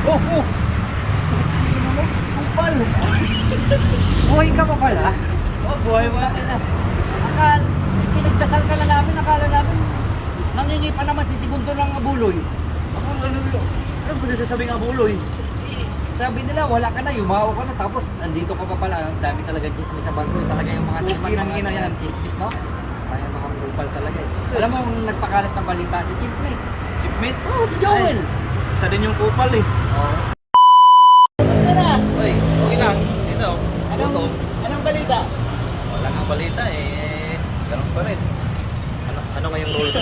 Oh, oh! Kupal! Buhay ka pa pala? Oh, buhay wala ka na. Pinagdasal ka na namin, akala namin nangingi pa naman si Segundo ng buloy. Ako, ano yun? Ano ba nasasabi nga buloy? Sabi nila, wala ka na, yumao ka na, tapos andito ka pa pala. Ang dami talaga chismis sa barko. Talaga yung mga siman, Kinang-ina yan. Chismis, no? Kaya mga kupal talaga. Sus. Alam mo, nagpakalat ng balita si Chipmate. Chipmate? Oo, si Joel. Ay, isa din yung kupal eh. Oo. Basta na. Uy, okay lang. Ito, Anong, ito. anong balita? Wala nga balita eh. Ganun pa rin. Ano nga yung role ko?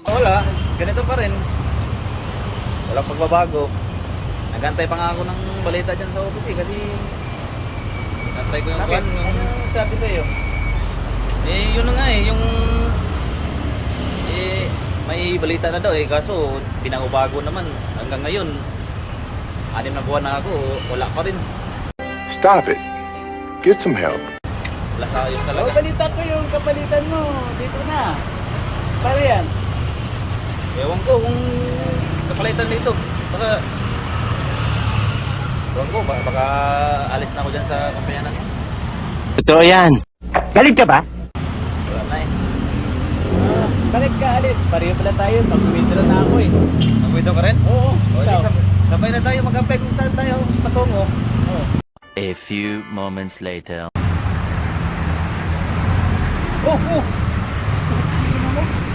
Wala, ganito pa rin. Walang pagbabago. Nagantay pa nga ako ng balita dyan sa office eh, kasi nagantay ko yung Bakit? kwan. Ano sabi sa'yo? Eh, yun na nga eh, yung may balita na daw eh, kaso pinangubago naman. Hanggang ngayon, 6 na buwan na ako, wala pa rin. Stop it. Get some help. Wala sa ayos Oh, talaga. balita ko yung kapalitan mo. Dito na. Para yan. Ewan ko kung kapalitan dito. Baka, ewan ko, baka alis na ako dyan sa kumpanya na yan. Totoo yan. Galit ka ba? Wala na eh. Bakit ka alis? Pareho pala tayo. Mag-withdraw na ako eh. Mag-withdraw ka rin? Oo. O, di, Ikaw? sabay na tayo mag-apply kung saan tayo patungo. Oo. A few moments later. Oh, oh!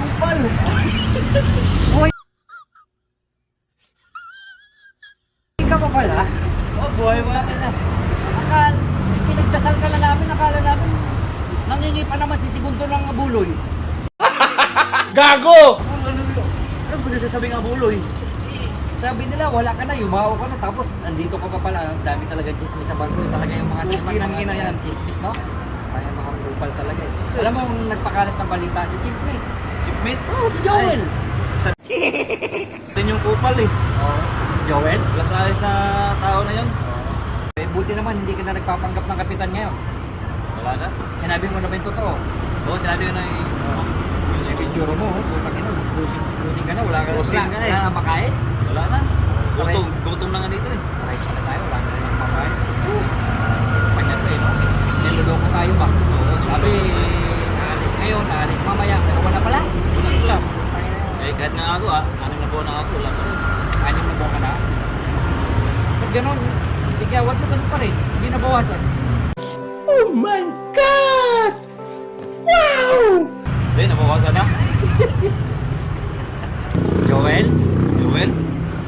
Kupal! Buhay ka pa pala? Oh, buhay wala ka na. Pinagdasal ka na namin, akala namin nangingi pa naman si Segundo ng buloy. Gago! Ano yun? Ano ba nasasabi nga buloy? Sabi nila, wala ka na, yumao ka na, tapos andito ka pa pala. Ang dami talaga chismis sa barko. Talaga yung mga siman, Kinang-ina yan. chismis, no? Kaya mga kupal talaga eh. Alam mo, nagpakalat ng balita si Chipmate. Chipmate? Oo, si Joel. Din yung kupal eh. Oo. Si Joel? Wala sa ayos na tao na yun. Eh, buti naman, hindi ka na nagpapanggap ng kapitan ngayon. Wala na. Sinabi mo na ba yung totoo? Oo, sinabi ko na eh. Yung picture mo, putang ina, busing ka na, wala ka Busing nga eh. Wala na makain? Wala na. Gutom na nga dito eh. Maray pala tayo, wala na lang makain. Panyan eh, no? Niluloko tayo ba? Sabi, naalis ngayon, naalis mamaya, pero wala pala. Wala ko lang. Eh, kahit nga ako 6 na buwan na ako, wala pa rin. Anim na buwan ka na. Pag gano'n, hindi kaya wag mo ganun pa rin, hindi nabawasan. Eh, nabawasan na. Joel? Joel?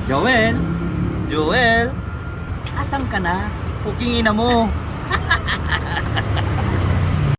Joel? Joel? Asan ka na? Puking ina mo.